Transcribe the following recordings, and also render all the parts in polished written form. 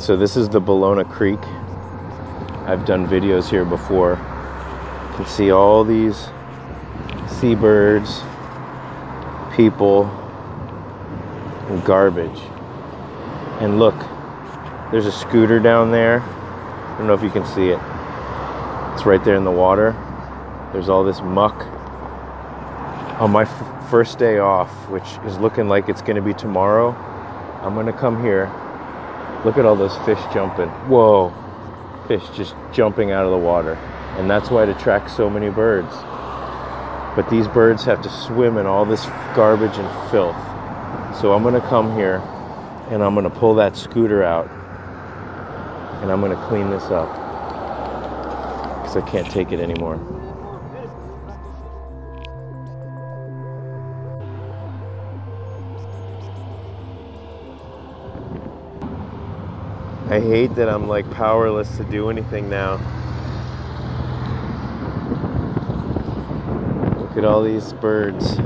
So this is the Ballona Creek. I've done videos here before. You can see all these seabirds, people, and garbage. And look, there's a scooter down there. I don't know if you can see it. It's right there in the water. There's all this muck. On my first day off, which is looking like it's going to be tomorrow, I'm going to come here. Look at all those fish jumping. Whoa. Fish just jumping out of the water. And that's why it attracts so many birds. But these birds have to swim in all this garbage and filth. So I'm going to come here and I'm going to pull that scooter out and I'm going to clean this up because I can't take it anymore. I hate that I'm like powerless to do anything now. Look at all these birds.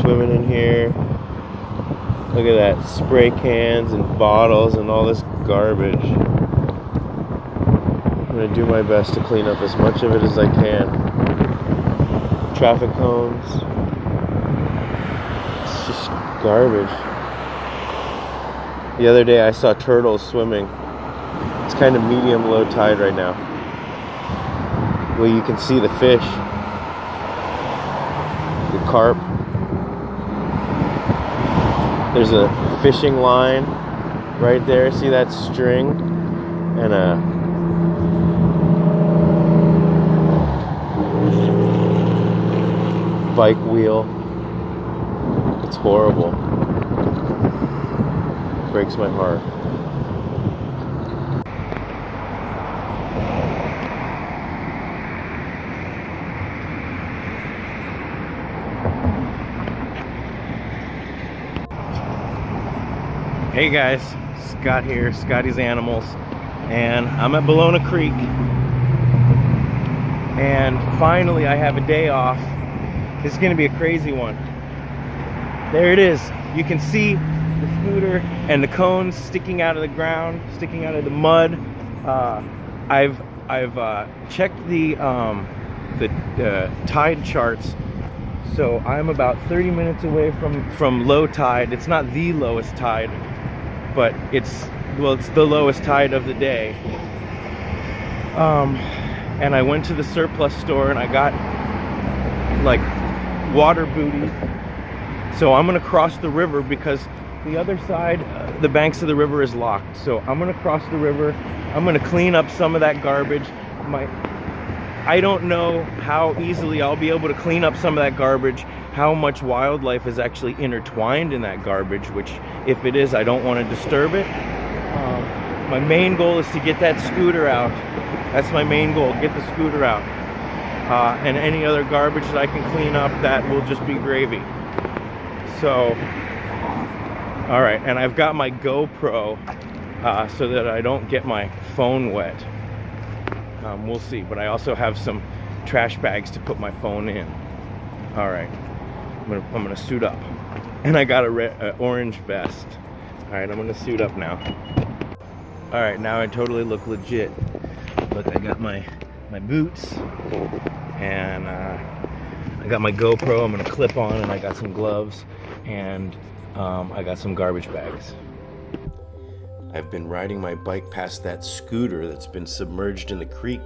Swimming in here. Look at that, spray cans and bottles and all this garbage. I'm gonna do my best to clean up as much of it as I can. Traffic cones. It's just garbage. The other day I saw turtles swimming. It's kind of medium low tide right now. Well, you can see the fish. The carp. There's a fishing line right there. See that string? And a bike wheel. It's horrible. Breaks my heart. Hey guys, Scott here, Scotty's Animals, and I'm at Ballona Creek, and finally I have a day off. This is going to be a crazy one. There it is. You can see the scooter and the cones sticking out of the ground, sticking out of the mud. I've checked the tide charts. So I'm about 30 minutes away from low tide. It's not the lowest tide, but it's the lowest tide of the day. And I went to the surplus store and I got like water booty. So I'm gonna cross the river because the other side, the banks of the river is locked. So I'm gonna cross the river. I'm gonna clean up some of that garbage. I don't know how easily I'll be able to clean up some of that garbage, how much wildlife is actually intertwined in that garbage, which if it is, I don't want to disturb it. My main goal is to get that scooter out. That's my main goal, get the scooter out. And any other garbage that I can clean up, that will just be gravy. So, all right, and I've got my GoPro so that I don't get my phone wet. We'll see, but I also have some trash bags to put my phone in. All right, I'm gonna suit up, and I got a orange vest. All right, I'm gonna suit up now. All right, now I totally look legit. Look, I got my boots, and I got my GoPro. I'm gonna clip on, and I got some gloves, and I got some garbage bags. I've been riding my bike past that scooter that's been submerged in the creek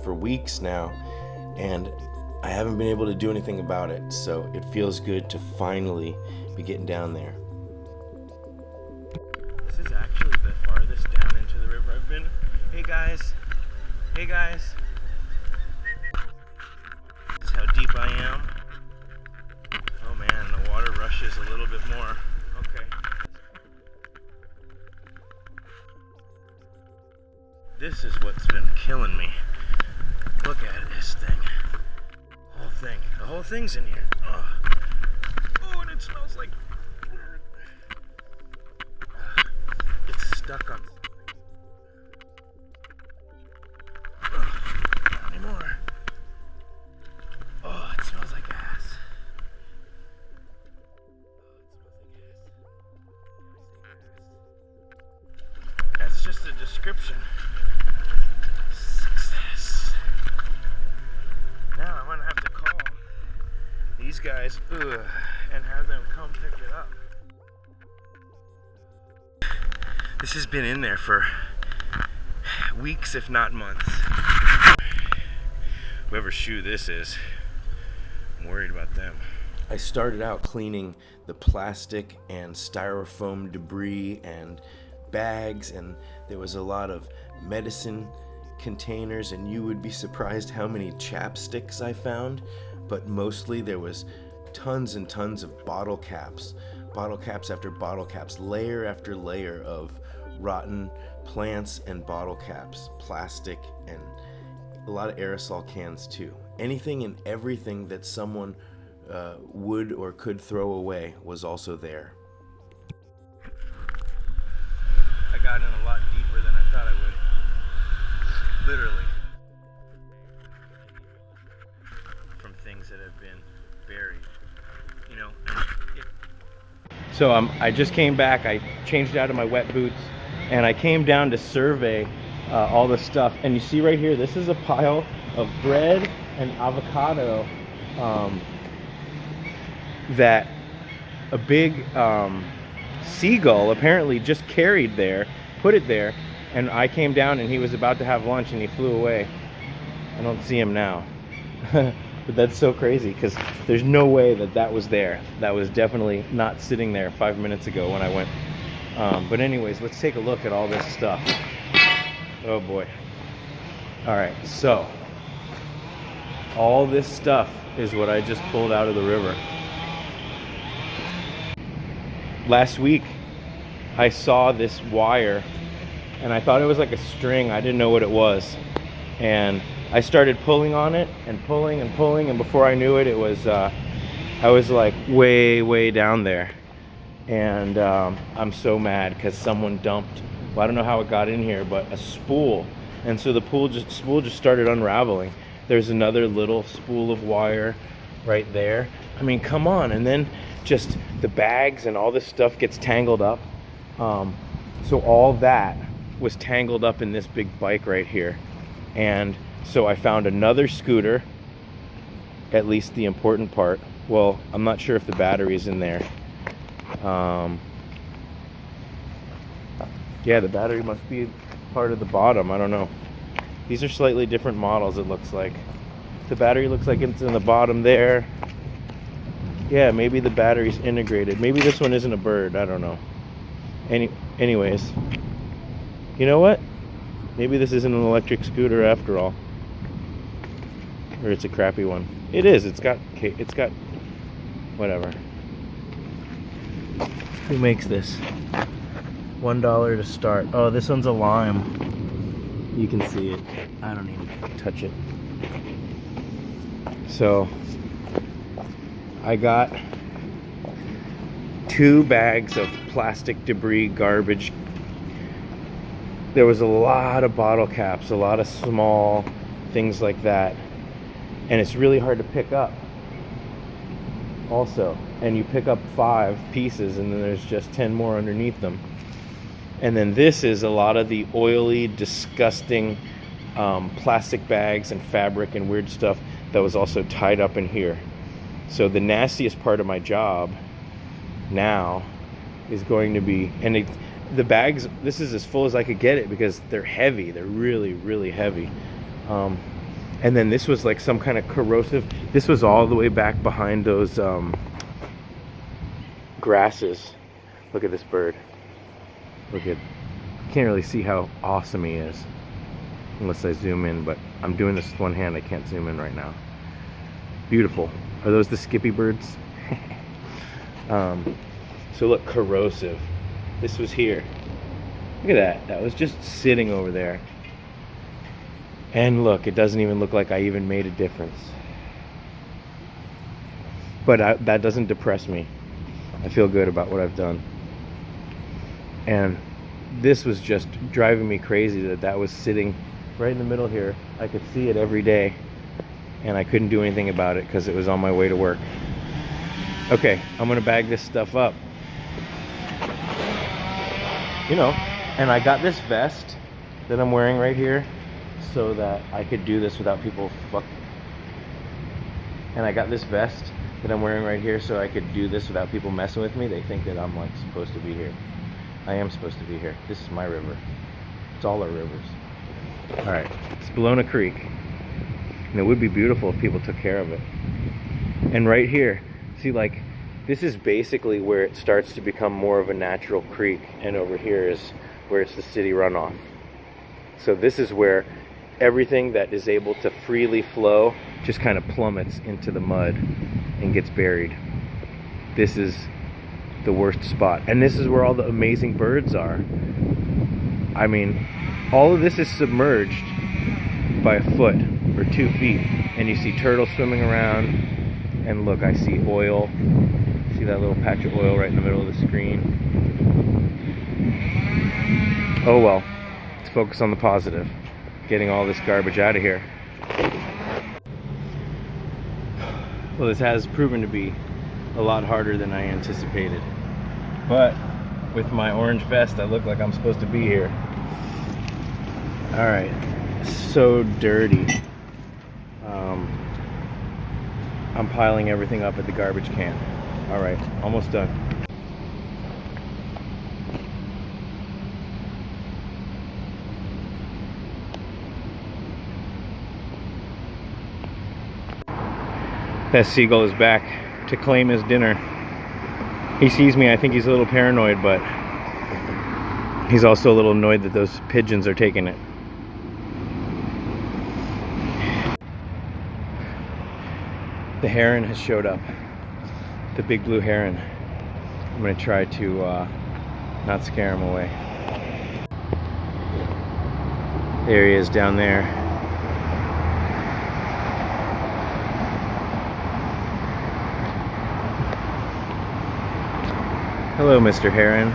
for weeks now, and I haven't been able to do anything about it, so it feels good to finally be getting down there. This is actually the farthest down into the river I've been. Hey guys. Hey guys. This is how deep I am. Oh man, the water rushes a little bit more. Okay. This is what's been killing me. Look at this thing. The whole thing's in here. Oh, and it smells like... It's stuck on... Not anymore. Oh, it smells like ass. guys and have them come pick it up. This has been in there for weeks, if not months. Whoever's shoe this is, I'm worried about them. I started out cleaning the plastic and styrofoam debris and bags, and there was a lot of medicine containers, and you would be surprised how many chapsticks I found, but mostly there was tons and tons of bottle caps after bottle caps, layer after layer of rotten plants and bottle caps, plastic, and a lot of aerosol cans too. Anything and everything that someone would or could throw away was also there. I got in a lot deeper than I thought I would. Literally. From things that have been buried. You know. So I just came back. I changed out of my wet boots and I came down to survey all the stuff. And you see right here, this is a pile of bread and avocado that a big seagull apparently just carried there, put it there, and I came down and he was about to have lunch and he flew away. I don't see him now. But that's so crazy because there's no way that that was there. That was definitely not sitting there 5 minutes ago when I went. But anyways, let's take a look at all this stuff. Oh boy. All right, so all this stuff is what I just pulled out of the river. Last week, I saw this wire and I thought it was like a string. I didn't know what it was. And I started pulling on it and pulling and pulling, and before I knew it, it was I was like way down there. And I'm so mad because someone dumped, well, I don't know how it got in here, but a spool. And so the spool just started unraveling. There's another little spool of wire right there. I mean, come on. And then just the bags and all this stuff gets tangled up. So all that was tangled up in this big bike right here. And so I found another scooter, at least the important part. Well, I'm not sure if the battery's in there. Yeah, the battery must be part of the bottom. I don't know. These are slightly different models, it looks like. The battery looks like it's in the bottom there. Yeah, maybe the battery's integrated. Maybe this one isn't a bird. I don't know. Anyways, you know what? Maybe this isn't an electric scooter after all. Or it's a crappy one. It is. It's got whatever. Who makes this? $1 to start. Oh, this one's a lime. You can see it. I don't even touch it. So I got 2 bags of plastic debris, garbage. There was a lot of bottle caps, a lot of small things like that. And it's really hard to pick up also. And you pick up 5 pieces and then there's just 10 more underneath them. And then this is a lot of the oily, disgusting plastic bags and fabric and weird stuff that was also tied up in here. So the nastiest part of my job now is going to be, and the bags, this is as full as I could get it because they're heavy. They're really heavy. And then this was like some kind of corrosive. This was all the way back behind those grasses. Look at this bird. Look at, can't really see how awesome he is unless I zoom in, but I'm doing this with one hand. I can't zoom in right now. Beautiful. Are those the Skippy birds? So look, corrosive. This was here. Look at that. That was just sitting over there. And look, it doesn't even look like I even made a difference. But that doesn't depress me. I feel good about what I've done. And this was just driving me crazy that was sitting right in the middle here. I could see it every day. And I couldn't do anything about it because it was on my way to work. Okay, I'm gonna bag this stuff up. You know, and I got this vest that I'm wearing right here so that I could do this without people and I got this vest that I'm wearing right here so I could do this without people messing with me. They think that I'm like supposed to be here. I am supposed to be here. This is my river. It's all our rivers. All right, it's Ballona Creek. And it would be beautiful if people took care of it. And right here, see, like, this is basically where it starts to become more of a natural creek, and over here is where it's the city runoff. So this is where everything that is able to freely flow just kind of plummets into the mud and gets buried. This is the worst spot. And this is where all the amazing birds are. I mean, all of this is submerged by a foot or 2 feet. And you see turtles swimming around. And look, I see oil. See that little patch of oil right in the middle of the screen? Oh well, let's focus on the positive. Getting all this garbage out of here. Well, this has proven to be a lot harder than I anticipated. But with my orange vest, I look like I'm supposed to be here. Alright, so dirty. I'm piling everything up at the garbage can. Alright, almost done. That seagull is back to claim his dinner. He sees me, I think he's a little paranoid, but he's also a little annoyed that those pigeons are taking it. The heron has showed up. The big blue heron. I'm gonna try to not scare him away. There he is down there. Hello, Mr. Heron.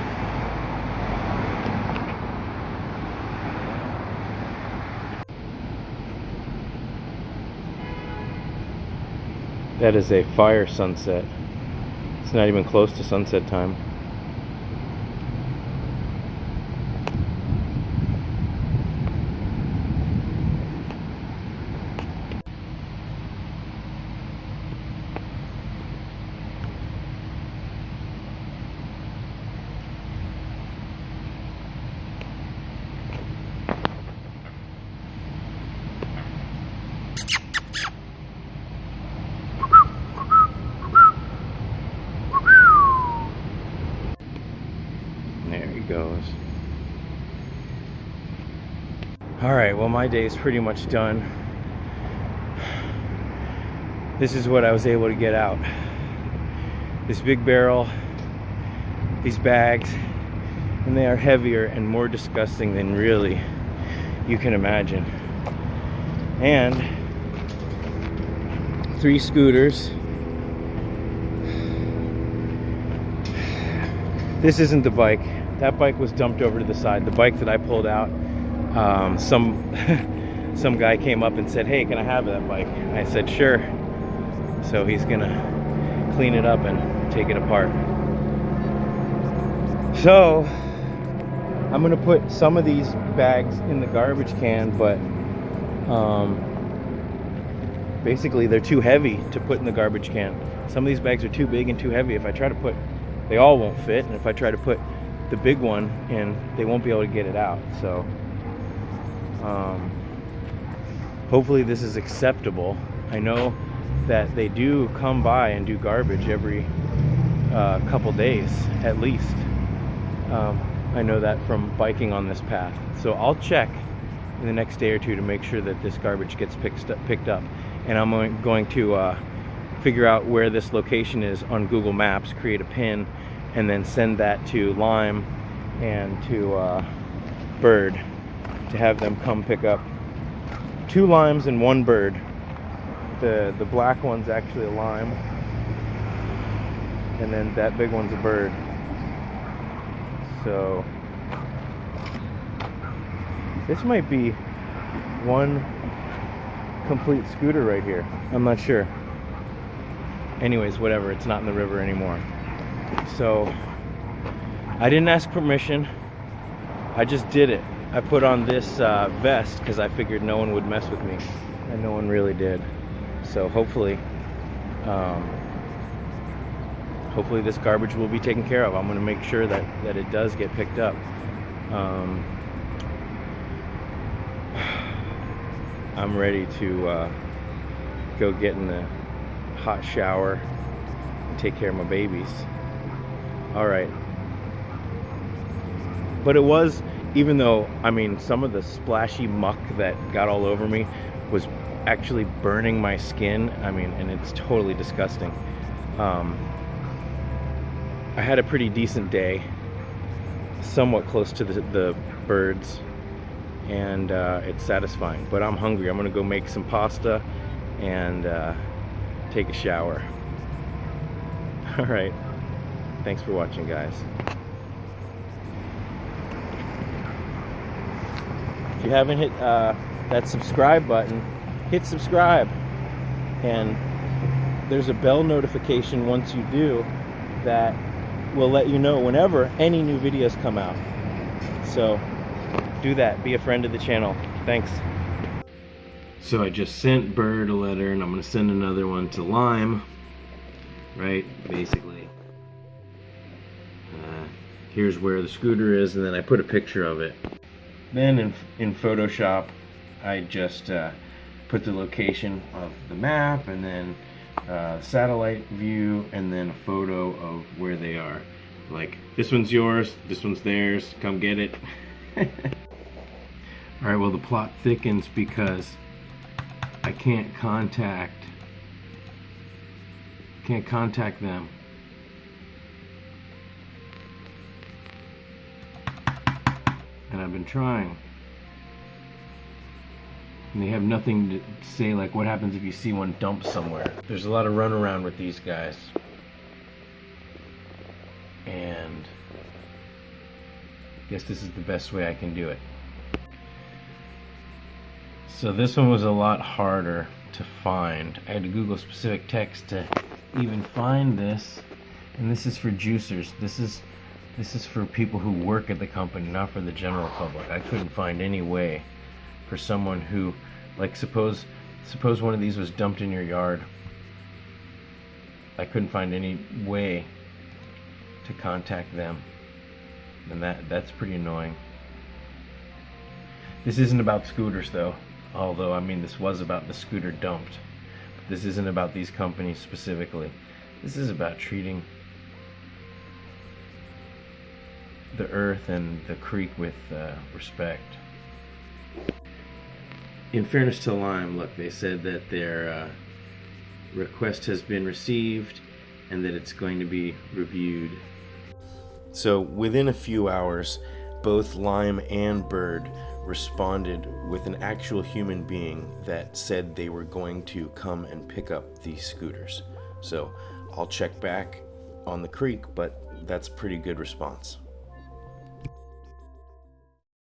That is a fire sunset. It's not even close to sunset time. There he goes. Alright, well, my day is pretty much done. This is what I was able to get out. This big barrel, these bags, and they are heavier and more disgusting than really you can imagine. And 3 scooters. This isn't the bike. That bike was dumped over to the side. The bike that I pulled out, some guy came up and said, "Hey, can I have that bike?" I said, "Sure." So he's gonna clean it up and take it apart. So I'm gonna put some of these bags in the garbage can, but basically they're too heavy to put in the garbage can. Some of these bags are too big and too heavy. If I try to put, they all won't fit, and if I try to put the big one in, they won't be able to get it out. So hopefully this is acceptable. I know that they do come by and do garbage every couple days at least. I know that from biking on this path. So I'll check in the next day or two to make sure that this garbage gets picked up. And I'm going to figure out where this location is on Google Maps, create a pin, and then send that to Lime and to Bird to have them come pick up 2 limes and 1 bird. The black one's actually a lime, and then that big one's a bird. So this might be one complete scooter right here. I'm not sure. Anyways, whatever, it's not in the river anymore. So I didn't ask permission, I just did it. I put on this vest because I figured no one would mess with me, and no one really did. So hopefully hopefully this garbage will be taken care of. I'm going to make sure that it does get picked up. I'm ready to go get in the hot shower and take care of my babies. All right. But it was, even though, I mean, some of the splashy muck that got all over me was actually burning my skin. I mean, and it's totally disgusting. I had a pretty decent day, somewhat close to the birds, and it's satisfying. But I'm hungry. I'm gonna go make some pasta and take a shower. All right. Thanks for watching, guys. If you haven't hit that subscribe button, hit subscribe. And there's a bell notification once you do that will let you know whenever any new videos come out. So do that. Be a friend of the channel. Thanks. So I just sent Bird a letter, and I'm going to send another one to Lime. Right? Basically. Here's where the scooter is, and then I put a picture of it. Then in Photoshop, I just put the location of the map, and then satellite view, and then a photo of where they are. Like, this one's yours, this one's theirs, come get it. Alright, well, the plot thickens because I can't contact them. And I've been trying. And they have nothing to say, like, what happens if you see one dump somewhere. There's a lot of runaround with these guys. And I guess this is the best way I can do it. So this one was a lot harder to find. I had to Google specific text to even find this. And this is for juicers. This is for people who work at the company, not for the general public. I couldn't find any way for someone who, like, suppose one of these was dumped in your yard. I couldn't find any way to contact them, and that's pretty annoying. This isn't about scooters though, although I mean this was about the scooter dumped. But this isn't about these companies specifically. This is about treating the earth and the creek with respect. In fairness to Lime, look, they said that their request has been received and that it's going to be reviewed. So within a few hours, both Lime and Bird responded with an actual human being that said they were going to come and pick up these scooters. So I'll check back on the creek, but that's a pretty good response.